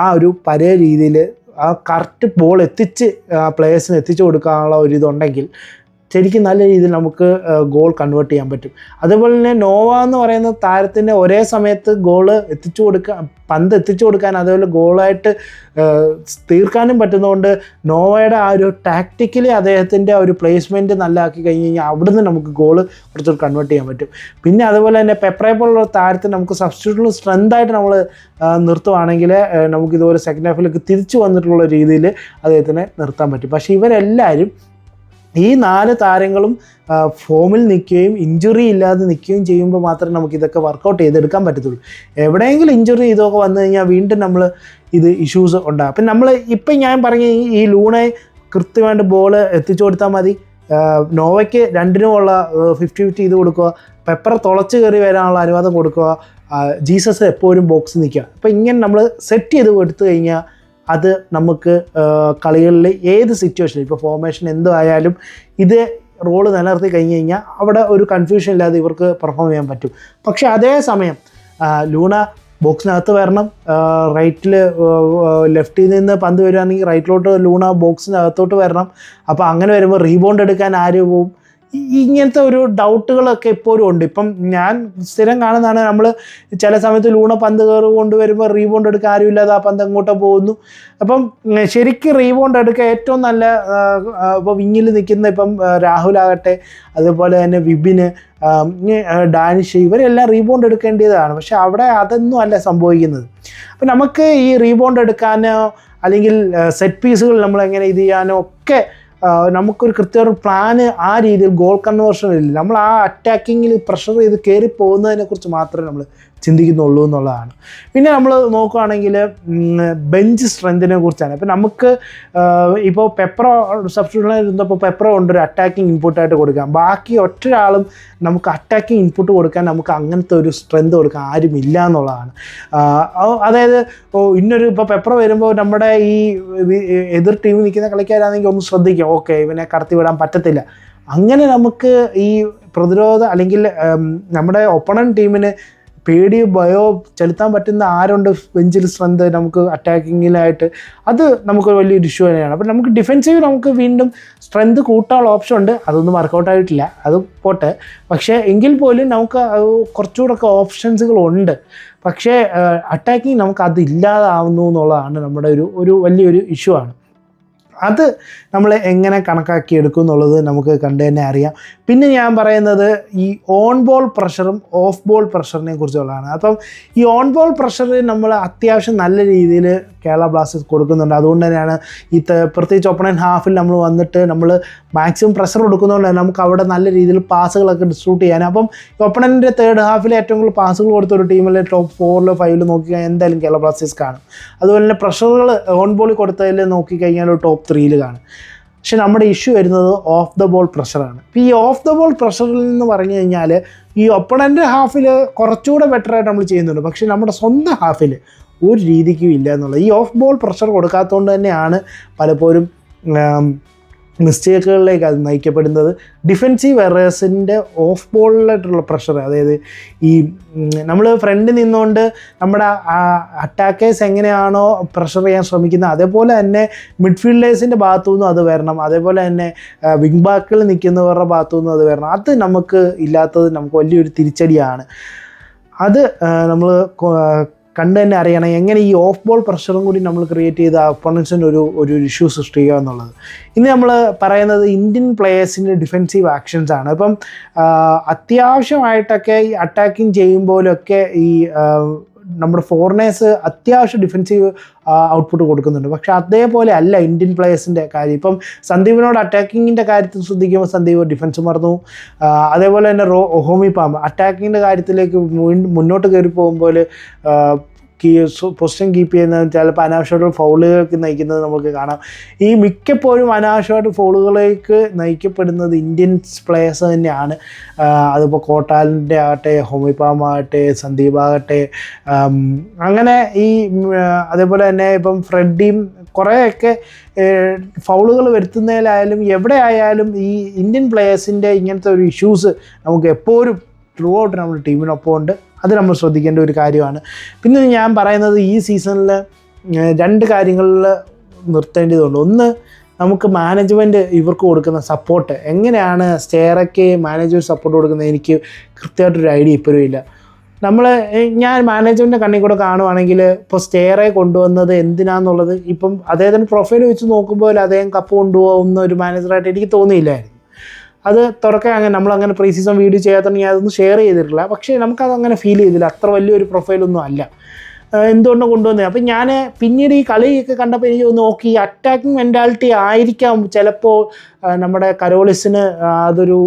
ആ ഒരു പഴയ രീതിയിൽ ആ കറക്റ്റ് ബോൾ എത്തിച്ച് പ്ലേയേഴ്സിന് എത്തിച്ചു കൊടുക്കാനുള്ള ഒരിതുണ്ടെങ്കിൽ ശരിക്കും നല്ല രീതിയിൽ നമുക്ക് ഗോൾ കൺവേർട്ട് ചെയ്യാൻ പറ്റും. അതുപോലെ തന്നെ നോവ എന്ന് പറയുന്ന താരത്തിൻ്റെ ഒരേ സമയത്ത് പന്ത് എത്തിച്ചു കൊടുക്കാൻ അതേപോലെ ഗോളായിട്ട് തീർക്കാനും പറ്റുന്നതുകൊണ്ട് നോവയുടെ ആ ഒരു ടാക്റ്റിക്കലി അദ്ദേഹത്തിൻ്റെ ഒരു പ്ലേസ്മെൻറ്റ് നല്ലതാക്കി കഴിഞ്ഞ് കഴിഞ്ഞാൽ അവിടുന്ന് നമുക്ക് ഗോൾ കുറച്ചുകൂടി കൺവേർട്ട് ചെയ്യാൻ പറ്റും. പിന്നെ അതുപോലെ തന്നെ പെപ്രയെ പോലുള്ള താരത്തിന് നമുക്ക് സബ്സ്റ്റിറ്റ്യൂഷനിൽ സ്ട്രെങ്തായിട്ട് നമ്മൾ നിർത്തുവാണെങ്കിൽ നമുക്കിതുപോലെ സെക്കൻഡ് ഹാഫിലേക്ക് തിരിച്ചു വന്നിട്ടുള്ള രീതിയിൽ അദ്ദേഹത്തിനെ നിർത്താൻ പറ്റും. പക്ഷേ ഇവരെല്ലാവരും ഈ 4 താരങ്ങളും ഫോമിൽ നിൽക്കുകയും ഇഞ്ചുറി ഇല്ലാതെ നിൽക്കുകയും ചെയ്യുമ്പോൾ മാത്രമേ നമുക്കിതൊക്കെ വർക്കൗട്ട് ചെയ്തെടുക്കാൻ പറ്റത്തുള്ളൂ. എവിടെയെങ്കിലും ഇഞ്ചുറി ഇതൊക്കെ വന്നു കഴിഞ്ഞാൽ വീണ്ടും നമ്മൾ ഇത് ഇഷ്യൂസ് ഉണ്ടാകും. അപ്പം ഇപ്പം ഞാൻ പറഞ്ഞ ഈ ലൂണെ കൃത്യമായിട്ട് ബോൾ എത്തിച്ചു കൊടുത്താൽ മതി. നോവയ്ക്ക് രണ്ടിനുമുള്ള 50-50 ഇത് കൊടുക്കുക. പെപ്പർ തുളച്ച് കയറി വരാനുള്ള അനുവാദം കൊടുക്കുക. ജീസസ് എപ്പോഴും ബോക്സ് നിൽക്കുക. അപ്പം ഇങ്ങനെ നമ്മൾ സെറ്റ് ചെയ്ത് എടുത്തു കഴിഞ്ഞാൽ അത് നമുക്ക് കളികളിൽ ഏത് സിറ്റുവേഷനിൽ ഇപ്പോൾ ഫോർമേഷൻ എന്തായാലും ഇത് റോള് നിലനിർത്തി കഴിഞ്ഞ് കഴിഞ്ഞാൽ അവിടെ ഒരു കൺഫ്യൂഷൻ ഇല്ലാതെ ഇവർക്ക് പെർഫോം ചെയ്യാൻ പറ്റും. പക്ഷേ അതേസമയം ലൂണ ബോക്സിനകത്ത് വരണം. ലെഫ്റ്റിൽ നിന്ന് പന്ത് വരികയാണെങ്കിൽ റൈറ്റിലോട്ട് ലൂണ ബോക്സിനകത്തോട്ട് വരണം. അപ്പോൾ അങ്ങനെ വരുമ്പോൾ റീബൗണ്ട് എടുക്കാൻ ആര് പോവും? ഇങ്ങനത്തെ ഒരു ഡൗട്ടുകളൊക്കെ ഇപ്പോഴും ഉണ്ട്. ഇപ്പം ഞാൻ സ്ഥിരം കാണുന്നതാണ്, നമ്മൾ ചില സമയത്ത് ലൂണ പന്ത് കയറി കൊണ്ടുവരുമ്പോൾ റീബൗണ്ട് എടുക്കാൻ ആരുമില്ലാതെ ആ പന്ത് അങ്ങോട്ട് പോകുന്നു. അപ്പം ശരിക്കും റീബൗണ്ട് എടുക്കാൻ ഏറ്റവും നല്ല ഇപ്പോൾ വിങ്ങിൽ നിൽക്കുന്ന ഇപ്പം രാഹുലാകട്ടെ, അതുപോലെ തന്നെ വിപിന്, ഡാനിഷ്, ഇവരെല്ലാം റീബൗണ്ട് എടുക്കേണ്ടതാണ്. പക്ഷെ അവിടെ അതൊന്നും അല്ല സംഭവിക്കുന്നത്. അപ്പം നമുക്ക് ഈ റീബൗണ്ട് എടുക്കാനോ അല്ലെങ്കിൽ സെറ്റ് പീസുകൾ നമ്മൾ എങ്ങനെ ഇത് ചെയ്യാനോ ഒക്കെ നമുക്കൊരു കൃത്യ പ്ലാന് ആ രീതിയിൽ ഗോൾ കൺവേർഷൻ ഇല്ല. നമ്മൾ ആ അറ്റാക്കിങ്ങിൽ പ്രഷർ ചെയ്ത് കയറി പോകുന്നതിനെക്കുറിച്ച് മാത്രമേ നമ്മൾ ചിന്തിക്കുന്നുള്ളൂ എന്നുള്ളതാണ്. പിന്നെ നമ്മൾ നോക്കുകയാണെങ്കിൽ ബെഞ്ച് സ്ട്രെങ്തിനെ കുറിച്ചാണ്. ഇപ്പം നമുക്ക് ഇപ്പോൾ പെപ്രോ സബ്സ്റ്റിറ്റ്യൂഷനിൽ ഇരുന്നപ്പോൾ പെപ്രോ കൊണ്ടൊരു അറ്റാക്കിംഗ് ഇൻപുട്ടായിട്ട് കൊടുക്കാം. ബാക്കി ഒറ്റൊരാളും നമുക്ക് അറ്റാക്കിംഗ് ഇൻപുട്ട് കൊടുക്കാൻ നമുക്ക് അങ്ങനത്തെ ഒരു സ്ട്രെങ്ത് കൊടുക്കാൻ ആരുമില്ല എന്നുള്ളതാണ്. അതായത് ഇന്നൊരു ഇപ്പോൾ പെപ്രോ വരുമ്പോൾ നമ്മുടെ ഈ എതിർ ടീമിൽ നിൽക്കുന്ന കളിക്കാരാണെങ്കിൽ ഒന്ന് ശ്രദ്ധിക്കാം, ഓക്കെ ഇവനെ കടത്തി വിടാൻ പറ്റത്തില്ല. അങ്ങനെ നമുക്ക് ഈ പ്രതിരോധ അല്ലെങ്കിൽ നമ്മുടെ ഒപ്പണൻറ്റ് ടീമിന് പേടി ഭയോ ചെലുത്താൻ പറ്റുന്ന ആരുണ്ട് ബെഞ്ചിൽ സ്ട്രെങ്ത് നമുക്ക് അറ്റാക്കിങ്ങിലായിട്ട്, അത് നമുക്ക് വലിയൊരു ഇഷ്യൂ തന്നെയാണ്. അപ്പം നമുക്ക് ഡിഫെൻസീവ് നമുക്ക് വീണ്ടും സ്ട്രെങ്ത് കൂട്ടാനുള്ള ഓപ്ഷൻ ഉണ്ട്. അതൊന്നും വർക്കൗട്ട് ആയിട്ടില്ല, അത് പോട്ടെ. പക്ഷേ എങ്കിൽ പോലും നമുക്ക് കുറച്ചുകൂടെ ഓപ്ഷൻസുകളുണ്ട്. പക്ഷേ അറ്റാക്കിങ് നമുക്ക് അത് ഇല്ലാതാവുന്നു എന്നുള്ളതാണ് നമ്മുടെ ഒരു വലിയൊരു ഇഷ്യൂ ആണ്. അത് നമ്മൾ എങ്ങനെ കണക്കാക്കിയെടുക്കും എന്നുള്ളത് നമുക്ക് കണ്ടു തന്നെ അറിയാം. പിന്നെ ഞാൻ പറയുന്നത് ഈ ഓൺ ബോൾ പ്രഷറും ഓഫ് ബോൾ പ്രഷറിനെ കുറിച്ചുള്ളതാണ്. അപ്പം ഈ ഓൺ ബോൾ പ്രഷർ നമ്മൾ അത്യാവശ്യം നല്ല രീതിയിൽ കേരള ബ്ലാസ്റ്റേഴ്സ് കൊടുക്കുന്നുണ്ട്. അതുകൊണ്ട് തന്നെയാണ് ഈ പ്രത്യേകിച്ച് ഓപ്പണൻറ്റ് ഹാഫിൽ നമ്മൾ വന്നിട്ട് നമ്മൾ മാക്സിമം പ്രഷർ കൊടുക്കുന്നതുകൊണ്ട് തന്നെ നമുക്ക് അവിടെ നല്ല രീതിയിൽ പാസുകളൊക്കെ ഡിസ്ട്രിബ്യൂട്ട് ചെയ്യാൻ. അപ്പം ഓപ്പണൻറ്റിൻ്റെ തേർഡ് ഹാഫിൽ ഏറ്റവും കൂടുതൽ പാസുകൾ കൊടുത്തൊരു ടീമിൽ ടോപ്പ് 4 5 നോക്കിക്കഴിഞ്ഞാൽ എന്തായാലും കേരള ബ്ലാസ്റ്റേഴ്സ് കാണും. അതുപോലെ തന്നെ പ്രഷറുകൾ ഓൺ ബോളിൽ കൊടുത്തതിൽ നോക്കിക്കഴിഞ്ഞാൽ ഒരു ടോപ്പ് 3 കാണും. പക്ഷെ നമ്മുടെ ഇഷ്യൂ വരുന്നത് ഓഫ് ദ ബോൾ പ്രഷറാണ്. ഇപ്പോൾ ഈ ഓഫ് ദ ബോൾ പ്രഷറിൽ നിന്ന് പറഞ്ഞു കഴിഞ്ഞാൽ ഈ ഒപ്പണൻ്റ് ഹാഫിൽ കുറച്ചുകൂടെ ബെറ്ററായിട്ട് നമ്മൾ ചെയ്യുന്നുണ്ട്. പക്ഷേ നമ്മുടെ സ്വന്തം ഹാഫിൽ ഒരു രീതിക്കും ഇല്ല എന്നുള്ളത്. ഈ ഓഫ് ബോൾ പ്രഷർ കൊടുക്കാത്തതുകൊണ്ട് തന്നെയാണ് പലപ്പോഴും മിസ്റ്റേക്കുകളിലേക്ക് അത് നയിക്കപ്പെടുന്നത്. ഡിഫെൻസീവ് എറേഴ്സിൻ്റെ ഓഫ് ബോളിലായിട്ടുള്ള പ്രഷർ, അതായത് ഈ നമ്മൾ ഫ്രണ്ടിൽ നിന്നുകൊണ്ട് നമ്മുടെ അറ്റാക്കേഴ്സ് എങ്ങനെയാണോ പ്രഷർ ചെയ്യാൻ ശ്രമിക്കുന്നത് അതേപോലെ തന്നെ മിഡ്ഫീൽഡേഴ്സിൻ്റെ ഭാഗത്തു നിന്നും അത് വരണം. അതേപോലെ തന്നെ വിങ് ബാക്കിൽ നിൽക്കുന്നവരുടെ ഭാഗത്തു നിന്നും അത് വരണം. അത് നമുക്ക് ഇല്ലാത്തത് നമുക്ക് വലിയൊരു തിരിച്ചടിയാണ്. അത് നമ്മൾ കണ്ട് തന്നെ അറിയണം എങ്ങനെ ഈ ഓഫ് ബോൾ പ്രഷറും കൂടി നമ്മൾ ക്രിയേറ്റ് ചെയ്ത ഒപ്പോണൻസിന് ഒരു ഇഷ്യൂ സൃഷ്ടിക്കുക എന്നുള്ളത്. ഇനി നമ്മൾ പറയുന്നത് ഇന്ത്യൻ പ്ലേയേഴ്സിൻ്റെ ഡിഫെൻസീവ് ആക്ഷൻസ് ആണ്. ഇപ്പം അത്യാവശ്യമായിട്ടൊക്കെ ഈ അറ്റാക്കിങ് ചെയ്യുമ്പോഴൊക്കെ ഈ നമ്മുടെ ഫോറിനേഴ്സ് അത്യാവശ്യം ഡിഫെൻസീവ് ഔട്ട്പുട്ട് കൊടുക്കുന്നുണ്ട്. പക്ഷെ അതേപോലെ അല്ല ഇന്ത്യൻ പ്ലേയേഴ്സിൻ്റെ കാര്യം. ഇപ്പം സന്ദീപിനോട് അറ്റാക്കിങ്ങിൻ്റെ കാര്യത്തിൽ ശ്രദ്ധിക്കുമ്പോൾ സന്ദീപ് ഡിഫൻസ് മറന്നു. അതേപോലെ തന്നെ ഹോമി പാമ്പ് അറ്റാക്കിങ്ങിൻ്റെ കാര്യത്തിലേക്ക് മുന്നോട്ട് കയറി പോകുമ്പോൾ പൊസിഷൻ കീപ്പ് ചെയ്യുന്നത് ചിലപ്പോൾ അനാവശ്യമായിട്ട് ഫൗളുകൾക്ക് നയിക്കുന്നത് നമുക്ക് കാണാം. ഈ മിക്കപ്പോഴും അനാവശ്യമായിട്ട് ഫൗളുകളിലേക്ക് നയിക്കപ്പെടുന്നത് ഇന്ത്യൻ പ്ലേയേഴ്സ് തന്നെയാണ്. അതിപ്പോൾ കോട്ടാലിൻ്റെ ആകട്ടെ, ഹോമി പാമ്പ് ആകട്ടെ, സന്ദീപ് ആകട്ടെ, അങ്ങനെ ഈ അതേപോലെ തന്നെ ഇപ്പം ഫ്രെഡിയും കുറേയൊക്കെ ഫൗളുകൾ വരുത്തുന്നതിലായാലും എവിടെ ആയാലും ഈ ഇന്ത്യൻ പ്ലേയേഴ്സിൻ്റെ ഇങ്ങനത്തെ ഒരു ഇഷ്യൂസ് നമുക്ക് എപ്പോഴും ത്രൂ ഔട്ട് നമ്മുടെ ടീമിനൊപ്പം ഉണ്ട്. അത് നമ്മൾ ശ്രദ്ധിക്കേണ്ട ഒരു കാര്യമാണ്. പിന്നെ ഞാൻ പറയുന്നത് ഈ സീസണിൽ 2 കാര്യങ്ങളിൽ നിർത്തേണ്ടതുണ്ട്. ഒന്ന്, നമുക്ക് മാനേജ്മെൻറ്റ് ഇവർക്ക് കൊടുക്കുന്ന സപ്പോർട്ട് എങ്ങനെയാണ്, സ്റ്റേറയ്ക്ക് മാനേജ്മെൻറ്റ് സപ്പോർട്ട് കൊടുക്കുന്നത് എനിക്ക് കൃത്യമായിട്ടൊരു ഐഡിയ ഇപ്പോഴും ഇല്ല. ഞാൻ മാനേജ്മെൻറ്റിൻ്റെ കണ്ണിൽ കൂടെ കാണുവാണെങ്കിൽ ഇപ്പോൾ സ്റ്റേറെ കൊണ്ടുവന്നത് എന്തിനാണെന്നുള്ളത് ഇപ്പം അദ്ദേഹത്തിൻ്റെ പ്രൊഫൈൽ വെച്ച് നോക്കുമ്പോൾ അദ്ദേഹം കപ്പ് കൊണ്ടുപോകുന്ന ഒരു മാനേജറായിട്ട് എനിക്ക് തോന്നിയില്ലായിരുന്നു. അത് തുറക്കാൻ നമ്മളങ്ങനെ പ്രീ സീസൺ വീഡിയോ ചെയ്യാത്തതുകൊണ്ട് ഞാൻ അതൊന്നും ഷെയർ ചെയ്തിട്ടില്ല. പക്ഷേ നമുക്കതങ്ങനെ ഫീൽ ചെയ്തില്ല, അത്ര വലിയൊരു പ്രൊഫൈലൊന്നും അല്ല. എന്തുകൊണ്ട് കൊണ്ടുവന്നത്. അപ്പം ഞാൻ പിന്നീട് ഈ കളിയൊക്കെ കണ്ടപ്പോൾ എനിക്ക് നോക്കി അറ്റാക്കിംഗ് മെൻറ്റാലിറ്റി ആയിരിക്കാം ചിലപ്പോൾ നമ്മുടെ കരോളിസിന് അതൊരു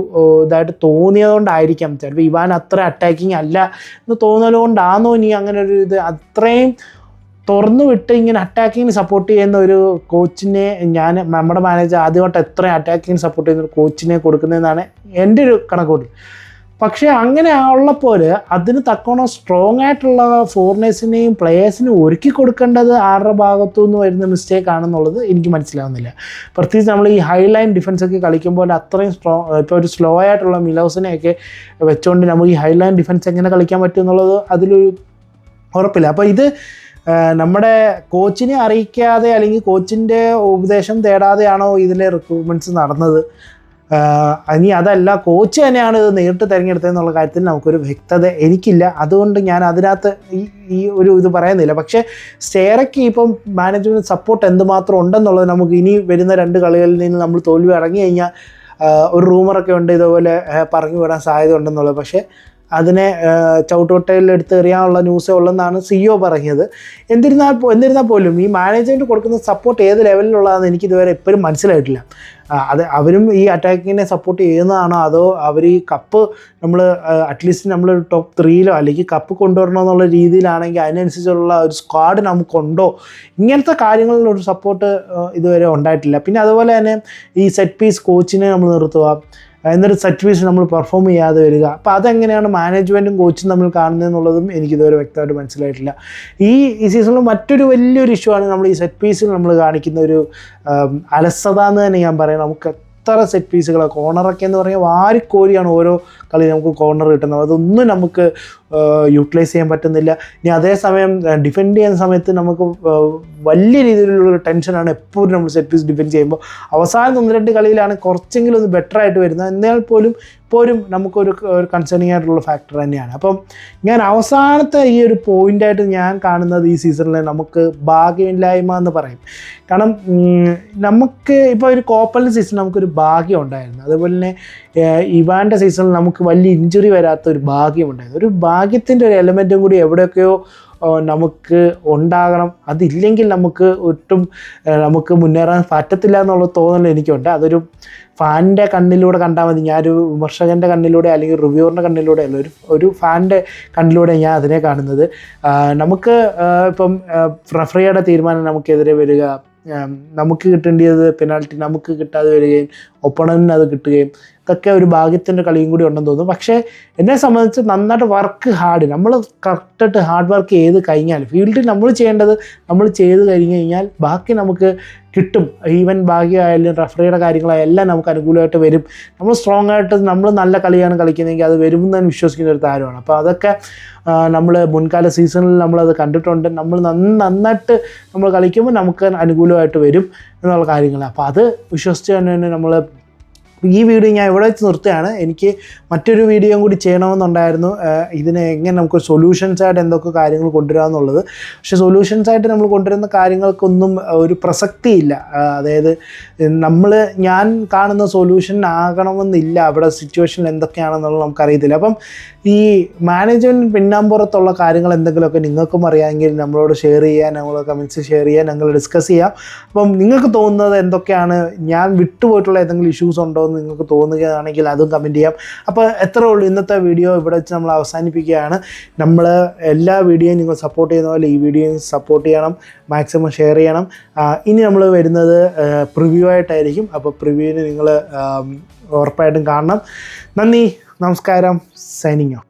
ഇതായിട്ട് തോന്നിയതുകൊണ്ടായിരിക്കാം. ചിലപ്പോൾ ഇവാൻ അത്ര അറ്റാക്കിങ് അല്ല എന്ന് തോന്നുന്നത് കൊണ്ടാണോ ഇനി അങ്ങനെ ഒരു ഇത് അത്രയും തുറന്നു വിട്ട് ഇങ്ങനെ അറ്റാക്കിങ്ങിന് സപ്പോർട്ട് ചെയ്യുന്ന ഒരു കോച്ചിനെ നമ്മുടെ മാനേജർ ആദ്യമായിട്ട് എത്രയും അറ്റാക്കിങ്ങിന് സപ്പോർട്ട് ചെയ്യുന്ന ഒരു കോച്ചിനെ കൊടുക്കുന്നതെന്നാണ് എൻ്റെ ഒരു കണക്കൂട്ട്. പക്ഷേ അങ്ങനെ ഉള്ളപ്പോൾ അതിന് തക്കോണം സ്ട്രോങ് ആയിട്ടുള്ള ഫോറിനേഴ്സിനെയും പ്ലേയേഴ്സിനെയും ഒരുക്കി കൊടുക്കേണ്ടത് ആരുടെ ഭാഗത്തു നിന്ന് വരുന്ന മിസ്റ്റേക്ക് ആണെന്നുള്ളത് എനിക്ക് മനസ്സിലാവുന്നില്ല. പ്രത്യേകിച്ച് നമ്മൾ ഈ ഹൈ ലൈൻ ഡിഫൻസൊക്കെ കളിക്കുമ്പോൾ അത്രയും ഇപ്പോൾ ഒരു സ്ലോ ആയിട്ടുള്ള മിലോസിനെയൊക്കെ വെച്ചുകൊണ്ട് നമുക്ക് ഈ ഹൈ ലൈൻ ഡിഫൻസ് എങ്ങനെ കളിക്കാൻ പറ്റും എന്നുള്ളത് അതിലൊരു ഉറപ്പില്ല. അപ്പോൾ ഇത് നമ്മുടെ കോച്ചിനെ അറിയിക്കാതെ അല്ലെങ്കിൽ കോച്ചിൻ്റെ ഉപദേശം തേടാതെയാണോ ഇതിലെ റിക്രൂട്ട്മെൻറ്റ്സ് നടന്നത്? ഇനി അതല്ല കോച്ച് തന്നെയാണ് ഇത് നേരിട്ട് തിരഞ്ഞെടുത്തതെന്നുള്ള കാര്യത്തിൽ നമുക്കൊരു വ്യക്തത എനിക്കില്ല. അതുകൊണ്ട് ഞാൻ അതിനകത്ത് ഈ ഒരു ഇത് പറയുന്നില്ല. പക്ഷേ സ്റ്റേറയ്ക്ക് ഇപ്പം മാനേജ്മെൻറ്റ് സപ്പോർട്ട് എന്തുമാത്രം ഉണ്ടെന്നുള്ളത് നമുക്ക് ഇനി വരുന്ന 2 കളികളിൽ നിന്ന് നമ്മൾ തോൽവി ഇറങ്ങി കഴിഞ്ഞാൽ ഒരു റൂമറൊക്കെ ഉണ്ട് ഇതുപോലെ പറഞ്ഞു വിടാൻ സാധ്യത ഉണ്ടെന്നുള്ളത്. പക്ഷേ അതിനെ ചവിട്ടുകൊട്ടയിൽ എടുത്ത് എറിയാനുള്ള ന്യൂസേ ഉള്ളതെന്നാണ് CEO പറഞ്ഞത്. എന്നിരുന്നാൽ പോലും ഈ മാനേജ്മെൻറ്റ് കൊടുക്കുന്ന സപ്പോർട്ട് ഏത് ലെവലിലുള്ളതാണെന്ന് എനിക്കിതുവരെ എപ്പോഴും മനസ്സിലായിട്ടില്ല. അത് അവരും ഈ അറ്റാക്കിങ്ങിനെ സപ്പോർട്ട് ചെയ്യുന്നതാണോ അതോ അവർ ഈ കപ്പ് നമ്മൾ അറ്റ്ലീസ്റ്റ് നമ്മൾ ടോപ്പ് 3-ലോ അല്ലെങ്കിൽ കപ്പ് കൊണ്ടുവരണമെന്നുള്ള രീതിയിലാണെങ്കിൽ അതിനനുസരിച്ചുള്ള ഒരു സ്ക്വാഡ് നമുക്കുണ്ടോ, ഇങ്ങനത്തെ കാര്യങ്ങളിലൊരു സപ്പോർട്ട് ഇതുവരെ ഉണ്ടായിട്ടില്ല. പിന്നെ അതുപോലെ തന്നെ ഈ സെറ്റ് പീസ് കോച്ചിനെ നമ്മൾ നിർത്തുക, എന്നൊരു സെറ്റ് പീസ് നമ്മൾ പെർഫോം ചെയ്യാതെ വരിക. അപ്പോൾ അതെങ്ങനെയാണ് മാനേജ്മെൻറ്റും കോച്ചും തമ്മിൽ കാണുന്നതെന്നുള്ളതും എനിക്കിതുവരെ വ്യക്തമായിട്ട് മനസ്സിലായിട്ടില്ല. ഈ സീസണിൽ മറ്റൊരു വലിയൊരു ഇഷ്യൂ ആണ് നമ്മൾ ഈ സെറ്റ് പീസിൽ നമ്മൾ കാണിക്കുന്ന ഒരു അലസത എന്ന് തന്നെ ഞാൻ പറയാം. നമുക്ക് എത്ര സെറ്റ് പീസുകൾ കോർണറൊക്കെ എന്ന് പറഞ്ഞാൽ വാരിക്കോരിയാണ് ഓരോ കളി നമുക്ക് കോർണർ കിട്ടുന്നത്. അതൊന്നും നമുക്ക് യൂട്ടിലൈസ് ചെയ്യാൻ പറ്റുന്നില്ല. ഇനി അതേസമയം ഡിഫെൻഡ് ചെയ്യുന്ന സമയത്ത് നമുക്ക് വലിയ രീതിയിലുള്ളൊരു ടെൻഷനാണ് എപ്പോഴും നമ്മൾ സെറ്റ് പീസ് ഡിഫെൻഡ് ചെയ്യുമ്പോൾ. അവസാനം 1-2 കളിയിലാണ് കുറച്ചെങ്കിലും ഒന്ന് ബെറ്റർ ആയിട്ട് വരുന്നത്. എന്നാൽ പോലും ഇപ്പോഴും നമുക്കൊരു കൺസേണിങ് ആയിട്ടുള്ള ഫാക്ടർ തന്നെയാണ്. അപ്പം ഞാൻ അവസാനത്തെ ഈ ഒരു പോയിൻ്റായിട്ട് ഞാൻ കാണുന്നത് ഈ സീസണിൽ നമുക്ക് ഭാഗ്യമില്ലായ്മ എന്ന് പറയും. കാരണം നമുക്ക് ഇപ്പോൾ ഒരു കോപ്പലിൻ്റെ സീസൺ നമുക്കൊരു ഭാഗ്യം ഉണ്ടായിരുന്നു. അതുപോലെ തന്നെ ഇവാൻ്റെ സീസണിൽ നമുക്ക് വലിയ ഇഞ്ചുറി വരാത്ത ഒരു ഭാഗ്യമുണ്ടായിരുന്നു. ഒരു ഭാഗ്യത്തിൻ്റെ ഒരു എലമെൻറ്റും കൂടി എവിടെയൊക്കെയോ നമുക്ക് ഉണ്ടാകണം. അതില്ലെങ്കിൽ നമുക്ക് മുന്നേറാൻ പറ്റത്തില്ല എന്നുള്ള തോന്നൽ എനിക്കുണ്ട്. അതൊരു ഫാനിൻ്റെ കണ്ണിലൂടെ കണ്ടാൽ മതി. ഞാനൊരു വിമർശകൻ്റെ കണ്ണിലൂടെ അല്ലെങ്കിൽ റിവ്യൂറിൻ്റെ കണ്ണിലൂടെ അല്ല, ഒരു ഫാനിൻ്റെ കണ്ണിലൂടെ ഞാൻ അതിനെ കാണുന്നത്. നമുക്ക് ഇപ്പം റഫറിയുടെ തീരുമാനം നമുക്കെതിരെ വരിക, നമുക്ക് കിട്ടേണ്ടത് പെനാൽറ്റി നമുക്ക് കിട്ടാതെ വരികയും ഒപ്പണന്റിന് അത് കിട്ടുകയും ഇതൊക്കെ ഒരു ഭാഗ്യത്തിൻ്റെ കളിയും കൂടി ഉണ്ടെന്ന് തോന്നുന്നു. പക്ഷേ എന്നെ സംബന്ധിച്ച് നന്നായിട്ട് വർക്ക് ഹാർഡ്, നമ്മൾ കറക്റ്റായിട്ട് ഹാർഡ് വർക്ക് ചെയ്ത് കഴിഞ്ഞാൽ ഫീൽഡിൽ നമ്മൾ ചെയ്യേണ്ടത് നമ്മൾ ചെയ്ത് കഴിഞ്ഞ് കഴിഞ്ഞാൽ ബാക്കി നമുക്ക് കിട്ടും. ഈവൻ ഭാഗ്യമായാലും റഫറിയുടെ കാര്യങ്ങളായാലും എല്ലാം നമുക്ക് അനുകൂലമായിട്ട് വരും. നമ്മൾ സ്ട്രോങ് ആയിട്ട് നമ്മൾ നല്ല കളിയാണ് കളിക്കുന്നതെങ്കിൽ അത് വരുമെന്ന് തന്നെ വിശ്വസിക്കുന്ന ഒരു താരമാണ്. അപ്പോൾ അതൊക്കെ നമ്മൾ മുൻകാല സീസണിൽ നമ്മളത് കണ്ടിട്ടുണ്ട്. നമ്മൾ നന്നായിട്ട് നമ്മൾ കളിക്കുമ്പോൾ നമുക്ക് അനുകൂലമായിട്ട് വരും എന്നുള്ള കാര്യങ്ങൾ. അപ്പോൾ അത് വിശ്വസിച്ച് തന്നെ നമ്മൾ ഈ വീഡിയോ ഞാൻ ഇവിടെ വെച്ച് നിർത്തുകയാണ്. എനിക്ക് മറ്റൊരു വീഡിയോയും കൂടി ചെയ്യണമെന്നുണ്ടായിരുന്നു, ഇതിന് എങ്ങനെ നമുക്ക് സൊല്യൂഷൻസായിട്ട് എന്തൊക്കെ കാര്യങ്ങൾ കൊണ്ടുവരാമെന്നുള്ളത്. പക്ഷേ സൊല്യൂഷൻസായിട്ട് നമ്മൾ കൊണ്ടുവരുന്ന കാര്യങ്ങൾക്കൊന്നും ഒരു പ്രസക്തിയില്ല. അതായത് ഞാൻ കാണുന്ന സൊല്യൂഷൻ ആകണമെന്നില്ല അവിടെ സിറ്റുവേഷൻ എന്തൊക്കെയാണെന്നുള്ളത് നമുക്കറിയത്തില്ല. അപ്പം ഈ മാനേജ്മെൻറ്റ് പിന്നാമ്പുറത്തുള്ള കാര്യങ്ങൾ എന്തെങ്കിലുമൊക്കെ നിങ്ങൾക്കും അറിയാമെങ്കിൽ നമ്മളോട് ഷെയർ ചെയ്യാൻ, നമ്മൾ കമൻറ്റ്സ് ഷെയർ ചെയ്യാൻ, ഞങ്ങൾ ഡിസ്കസ് ചെയ്യാം. അപ്പം നിങ്ങൾക്ക് തോന്നുന്നത് എന്തൊക്കെയാണ്, ഞാൻ വിട്ടുപോയിട്ടുള്ള ഏതെങ്കിലും ഇഷ്യൂസ് ഉണ്ടോ എന്ന് നിങ്ങൾക്ക് തോന്നുകയാണെങ്കിൽ അതും കമൻറ്റ് ചെയ്യാം. അപ്പോൾ എത്ര ഉള്ളൂ ഇന്നത്തെ വീഡിയോ ഇവിടെ വെച്ച് നമ്മൾ അവസാനിപ്പിക്കുകയാണ്. നമ്മൾ എല്ലാ വീഡിയോയും നിങ്ങൾ സപ്പോർട്ട് ചെയ്യുന്ന പോലെ ഈ വീഡിയോയും സപ്പോർട്ട് ചെയ്യണം, മാക്സിമം ഷെയർ ചെയ്യണം. ഇനി നമ്മൾ വരുന്നത് പ്രിവ്യൂ ആയിട്ടായിരിക്കും. അപ്പോൾ പ്രിവ്യൂവിന് നിങ്ങൾ ഉറപ്പായിട്ടും കാണണം. നന്ദി, നമസ്കാരം, സൈനിങ് ഓഫ്.